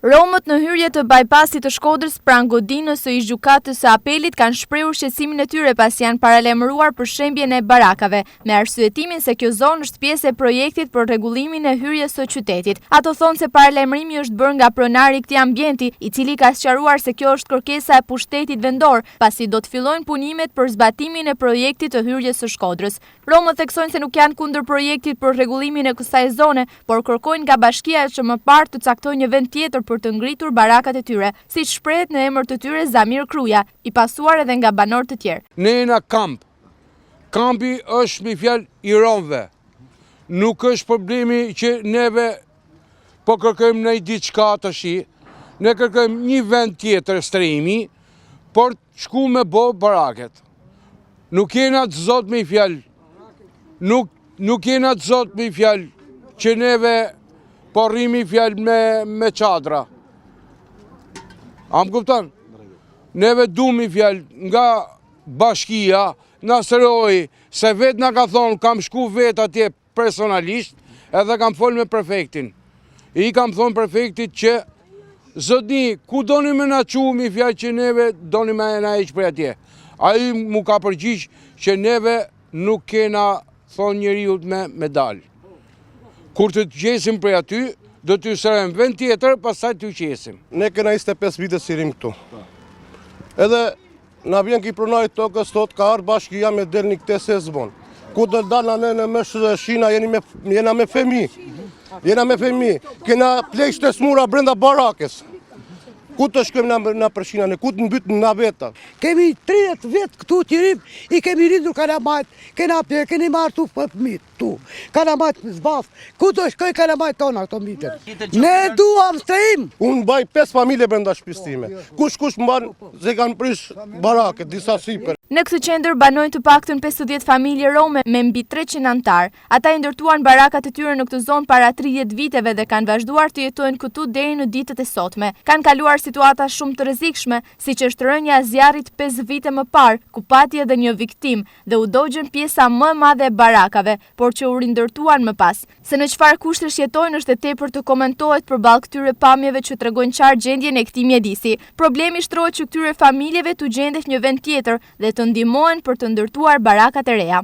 Romët në hyrje të bypassit të Shkodrës pranë godinës së ish-gjykatës së apelit kanë shprehur shqetësimin e tyre pasi janë paralajmëruar për shembjen e barakave, me arsyetimin se kjo zonë është pjesë e projektit për rregullimin e hyrjes së qytetit. Ato thonë se paralajmërimi është bërë nga pronari i këtij ambienti, i cili ka sqaruar se kjo është kërkesa e pushtetit vendor, pasi do të fillojnë punimet për zbatimin e projektit të hyrjes së Shkodrës. Romët theksojnë se nuk janë kundër projektit për rregullimin e kësaj zone, por kërkojnë nga bashkia që më parë të caktojë një vend tjetër për të ngritur barakat e tyre, siç shprehet në emër të tyre Zamir Kruja, i pasuar edhe nga banorë të tjerë. Ne jena kamp. Kampi është me fjalë i romëve. Nuk është problemi që neve po kërkojmë në diçka tash, ne kërkojmë një vend tjetër strehimi, por shku me bo baraket. Nuk jena të zot me fjalë. Nuk jena të zot me fjalë që neve po rrimi fjalë me çadra. A më kupton? Neve duhemi fjalë nga bashkia, na sëroj, se vetë na ka thonë, kam shku vetë atje personalisht, edhe kam folë me prefektin. I kam thonë prefektit që zotni, ku doni me na qu mi fjalë që neve doni me na iq për atje. A i mu ka përgjish që neve nuk kena thonë njeriut me dalë. Kur të gjesim për aty, do të sërëm vend tjetër, pastaj të qesim. Ne kena 25 vite si rim këtu. Edhe na vjen ki pronari tokës thot ka ardhur bashkia me del një këtë se zbon. Ku do dalna ne në mes shina jena me fëmijë. Jena me fëmijë. Kena pleqë të smura brenda barakës. Ku të shkojmë na për shinën, ku të mbytën na veta. Kemi 30 vjet këtu t'jirim, i kemi rindur kalamajt, keni martu fëmijët tu. Kalamajt në zbaf, ku të shkoj kalamajt tona këto mitër. Ne duam strehim. Unë mbaj 5 familje brenda shtëpisë time. Kush mban se kanë prish baraket, disa sipër. Në këtë qendër banojnë të paktën 50 familje rome me mbi 300 antar. Ata i ndërtuan barakat e tyre në këtë zonë para 30 viteve dhe kanë vazhduar të jetojnë këtu deri në ditët e sotme. Kanë kaluar situata shumë të rrezikshme, siç është rënja e zjarrit 5 vite më parë, ku pati edhe një viktim dhe u dogjën pjesa më e madhe e barakave, por që u rindërtuan më pas. Se në çfarë kushtesh jetojnë është e tepër të komentohet përballë këtyre pamjeve që tregojnë qartë gjendjen e këtij mjedisi. Problemi shtrohet që këtyre familjeve tu gjendet një vend tjetër dhe të ndihmohen për të ndërtuar barakat e reja.